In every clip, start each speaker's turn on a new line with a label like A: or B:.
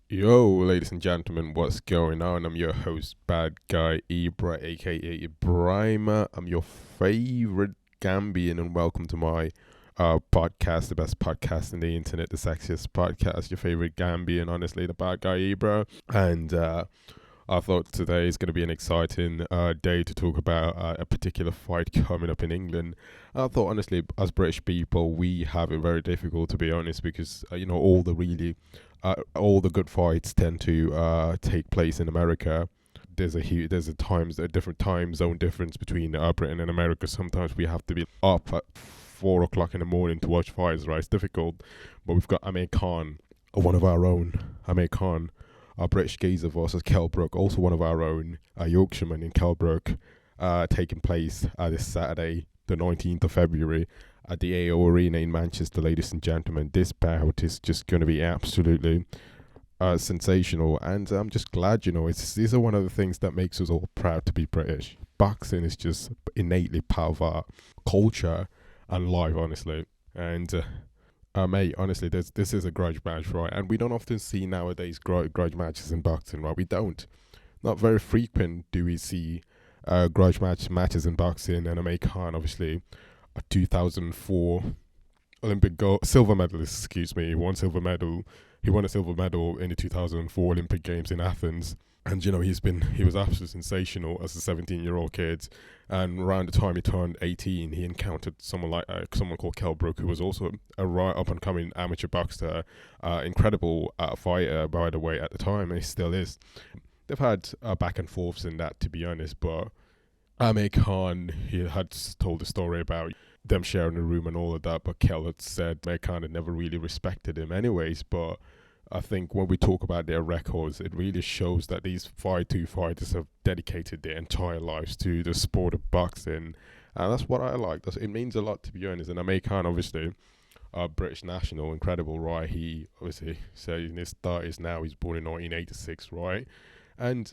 A: Yo, ladies and gentlemen, what's going on? I'm your host, Bad Guy Ibra, aka Ibrahima. I'm your favorite Gambian, and welcome to my podcast, the best podcast in the internet, the sexiest podcast, your favorite Gambian, honestly, the Bad Guy Ibra. And I thought today is going to be an exciting day to talk about a particular fight coming up in England. I thought, honestly, as British people, we have it very difficult, to be honest, because, all the good fights tend to take place in America. There's a different time zone difference between Britain and America. Sometimes we have to be up at 4 o'clock in the morning to watch fights, right? It's difficult, but we've got Amir Khan, one of our own. Amir Khan, a British geezer versus Kell Brook, also one of our own, Yorkshireman in Kell Brook, taking place this Saturday, the 19th of February, at the AO Arena in Manchester, ladies and gentlemen. This bout is just going to be absolutely sensational, and I'm just glad, these are one of the things that makes us all proud to be British. Boxing is just innately part of our culture and life, honestly. And mate, honestly, this is a grudge match, right? And we don't often see nowadays grudge matches in boxing, right? We don't. Not very frequent do we see grudge matches in boxing. And Amir Khan, obviously, a 2004 Olympic gold silver medalist. Excuse me, he won silver medal. He won a silver medal in the 2004 Olympic Games in Athens. And he was absolutely sensational as a 17-year-old kid. And around the time he turned 18, he encountered someone called Kell Brook, who was also a right up and coming amateur boxer, incredible fighter, by the way, at the time, and he still is. They've had back and forths in that, to be honest, but Amir Khan, he had told a story about them sharing a room and all of that, but Kell had said Amir Khan had never really respected him anyways. But I think when we talk about their records, it really shows that these two fighters have dedicated their entire lives to the sport of boxing. And that's what I like. It means a lot, to be honest. And Amir Khan, obviously, a British national, incredible, right? He obviously said in his 30s now, he's born in 1986, right? And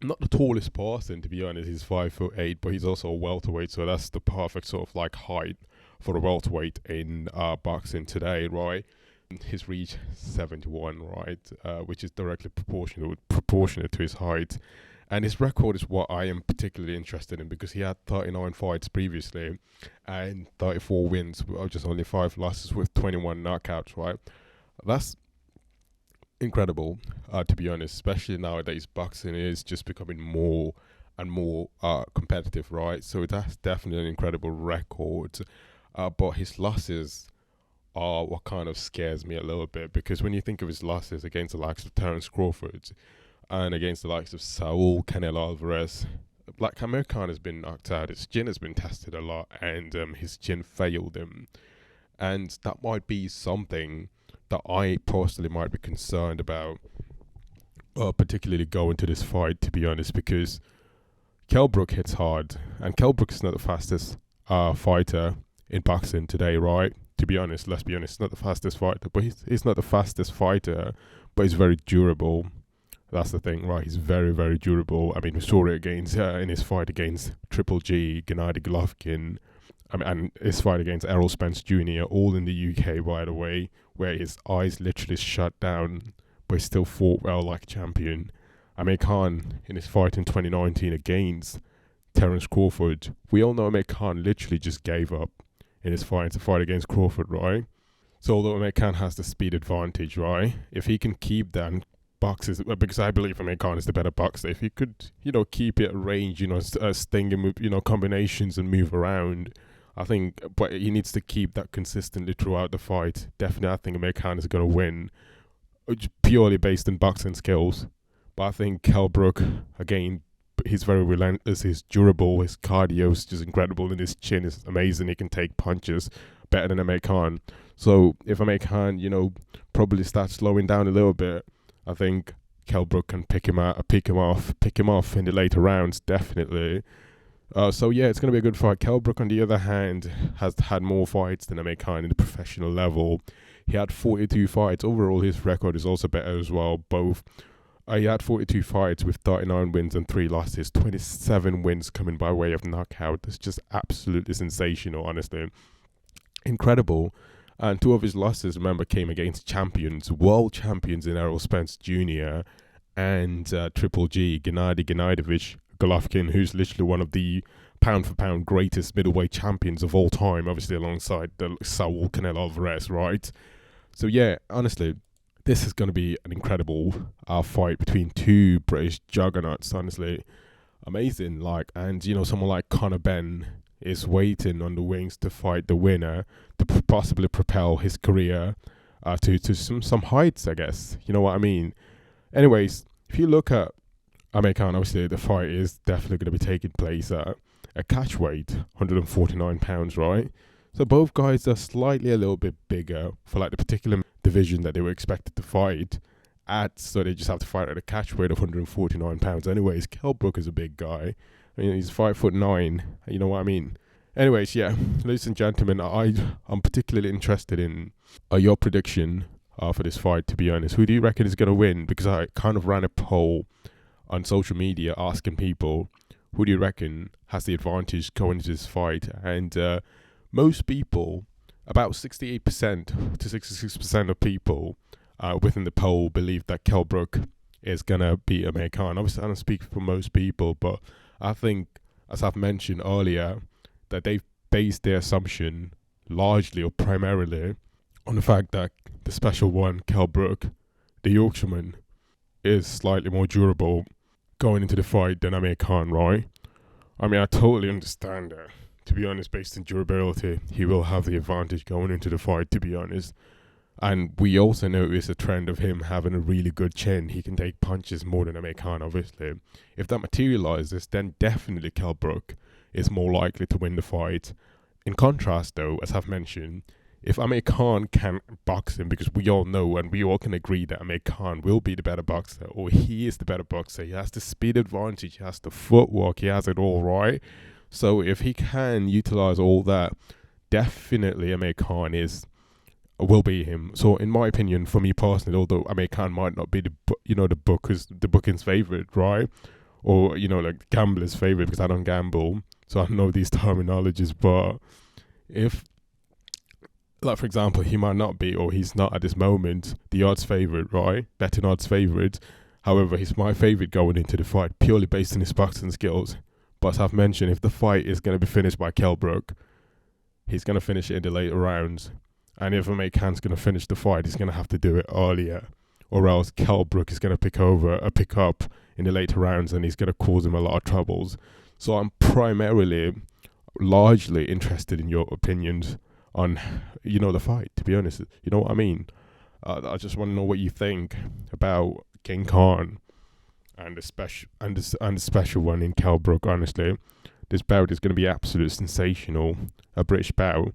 A: not the tallest person, to be honest. He's 5'8", but he's also a welterweight, so that's the perfect sort of like height for a welterweight in boxing today, right? His reach 71, right, which is directly proportionate to his height. And his record is what I am particularly interested in, because he had 39 fights previously and 34 wins, just only 5 losses with 21 knockouts, right? That's incredible, to be honest, especially nowadays. Boxing is just becoming more and more competitive, right? So that's definitely an incredible record. But his losses are what kind of scares me a little bit, because when you think of his losses against the likes of Terence Crawford and against the likes of Saul Canelo Alvarez, like Amir Khan has been knocked out, his chin has been tested a lot, and his chin failed him. And that might be something that I personally might be concerned about, particularly going to this fight, to be honest, because Kell Brook hits hard, and Kell Brook is not the fastest fighter in boxing today, right? To be honest, let's be honest, he's not the fastest fighter, but he's not the fastest fighter, but he's very durable. That's the thing, right? He's very, very durable. I mean, we saw it in his fight against Triple G, Gennady Golovkin, and his fight against Errol Spence Jr., all in the UK, by the way, where his eyes literally shut down, but he still fought well like a champion. Amir Khan, in his fight in 2019 against Terence Crawford, we all know Amir Khan literally just gave up in his fight against Crawford, right? So although Amir Khan has the speed advantage, right, if he can keep that and boxes, because I believe Amir Khan is the better boxer, if he could, keep it at range, sting him with, combinations and move around, I think, but he needs to keep that consistently throughout the fight. Definitely, I think Amir Khan is going to win, purely based on boxing skills. But I think Kell Brook, again, he's very relentless, he's durable, his cardio is just incredible, and his chin is amazing. He can take punches better than Amir Khan. So if Amir Khan, probably starts slowing down a little bit, I think Kell Brook can pick him off in the later rounds, definitely. So yeah, it's going to be a good fight. Kell Brook, on the other hand, has had more fights than Amir Khan in the professional level. He had 42 fights. Overall, his record is also better as well. He had 42 fights with 39 wins and 3 losses. 27 wins coming by way of knockout. It's just absolutely sensational, honestly. Incredible. And two of his losses, remember, came against world champions in Errol Spence Jr. and Triple G, Gennady Gennadovich Golovkin, who's literally one of the pound-for-pound greatest middleweight champions of all time, obviously alongside the Saul Canelo Alvarez, right? So yeah, honestly, this is going to be an incredible fight between two British juggernauts, honestly. Amazing, and someone like Conor Benn is waiting on the wings to fight the winner to possibly propel his career to some heights, I guess. You know what I mean? Anyways, if you look at Amir Khan, obviously the fight is definitely going to be taking place at a catch weight, 149 pounds, right? So both guys are slightly a little bit bigger for the particular division that they were expected to fight at, so they just have to fight at a catch weight of 149 pounds. Anyways, Kell Brook is a big guy. I mean, he's 5'9". You know what I mean? Anyways, yeah, ladies and gentlemen, I'm particularly interested in your prediction for this fight, to be honest. Who do you reckon is going to win? Because I kind of ran a poll on social media asking people, who do you reckon has the advantage going into this fight? And most people, about 68% to 66% of people within the poll believe that Kell Brook is going to beat Amir Khan. Obviously, I don't speak for most people, but I think, as I've mentioned earlier, that they've based their assumption largely or primarily on the fact that the special one, Kell Brook, the Yorkshireman, is slightly more durable going into the fight than Amir Khan, right? I mean, I totally understand that. To be honest, based on durability, he will have the advantage going into the fight, to be honest. And we also notice a trend of him having a really good chin. He can take punches more than Amir Khan, obviously. If that materializes, then definitely Kell Brook is more likely to win the fight. In contrast, though, as I've mentioned, if Amir Khan can box him, because we all know and we all can agree that Amir Khan will be the better boxer, or he is the better boxer. He has the speed advantage, he has the footwork, he has it all, right? So if he can utilize all that, definitely Amir Khan will beat him. So in my opinion, for me personally, although Amir Khan might not be the booking's favorite, right? Or the gambler's favorite, because I don't gamble, so I know these terminologies. But if, for example, he might not be, or he's not at this moment the odds favorite, right? Betting odds favorite. However, he's my favorite going into the fight purely based on his boxing skills. But as I've mentioned, if the fight is going to be finished by Kell Brook, he's going to finish it in the later rounds. And if Amir Khan's going to finish the fight, he's going to have to do it earlier. Or else Kell Brook is going to pick up in the later rounds, and he's going to cause him a lot of troubles. So I'm largely interested in your opinions on, the fight, to be honest. You know what I mean? I just want to know what you think about King Khan and the special one in Kell Brook. Honestly, this bout is going to be absolutely sensational. A British bout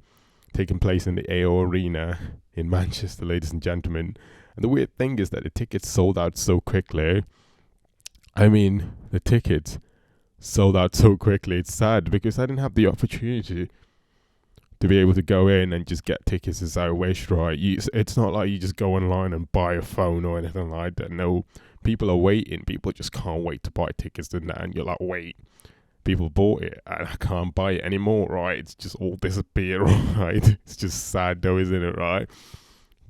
A: taking place in the AO Arena in Manchester, ladies and gentlemen. And the weird thing is that the tickets sold out so quickly. I mean, the tickets sold out so quickly. It's sad because I didn't have the opportunity to be able to go in and just get tickets as I wish, right? It's not like you just go online and buy a phone or anything like that. No, people are waiting. People just can't wait to buy tickets and that. And you're like, wait, people bought it and I can't buy it anymore, right? It's just all disappeared, right? It's just sad though, isn't it, right?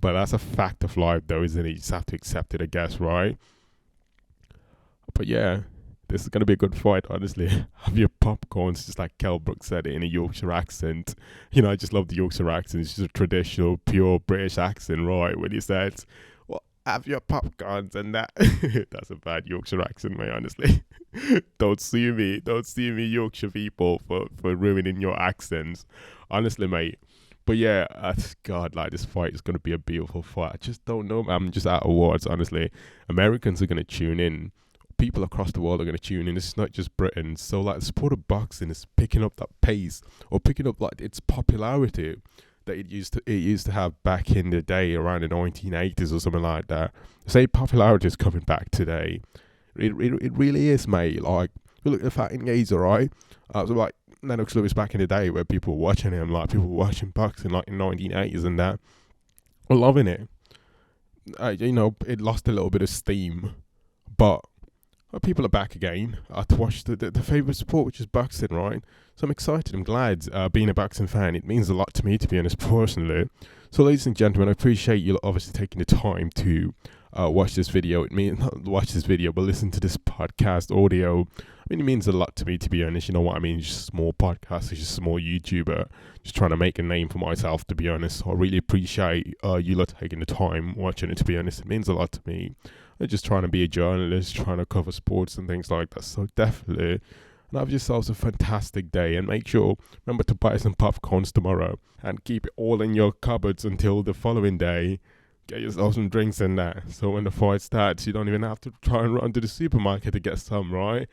A: But that's a fact of life though, isn't it? You just have to accept it, I guess, right? But yeah, this is going to be a good fight, honestly. Have your popcorns, just like Kell Brook said it in a Yorkshire accent. I just love the Yorkshire accent. It's just a traditional, pure British accent, right? When he says, well, have your popcorns and that. That's a bad Yorkshire accent, mate, honestly. Don't sue me, Yorkshire people, for ruining your accents. Honestly, mate. But yeah, God, this fight is going to be a beautiful fight. I just don't know. I'm just out of words, honestly. Americans are going to tune in. People across the world are going to tune in. This is not just Britain. So the sport of boxing is picking up that pace, or picking up its popularity that it used to have back in the day, around the 1980s or something like that. Say popularity is coming back today. It really is, mate. Look at the Fighting Gazer, right? So Lennox Lewis back in the day, where people were watching him, people were watching boxing in 1980s and that, were loving it. It lost a little bit of steam, but people are back again to watch the favourite sport, which is boxing, right? So I'm excited. I'm glad being a boxing fan. It means a lot to me, to be honest, personally. So, ladies and gentlemen, I appreciate you obviously taking the time to watch this video. It means not watch this video, but listen to this podcast audio. I mean, it means a lot to me, to be honest. You know what I mean? It's just a small podcast, it's just a small YouTuber, just trying to make a name for myself, to be honest. So I really appreciate you lot taking the time watching it, to be honest. It means a lot to me. I'm just trying to be a journalist, trying to cover sports and things like that. So definitely. And have yourselves a fantastic day, and make sure, remember to buy some popcorns tomorrow and keep it all in your cupboards until the following day. Get yourself some drinks in there, so when the fight starts, you don't even have to try and run to the supermarket to get some, right?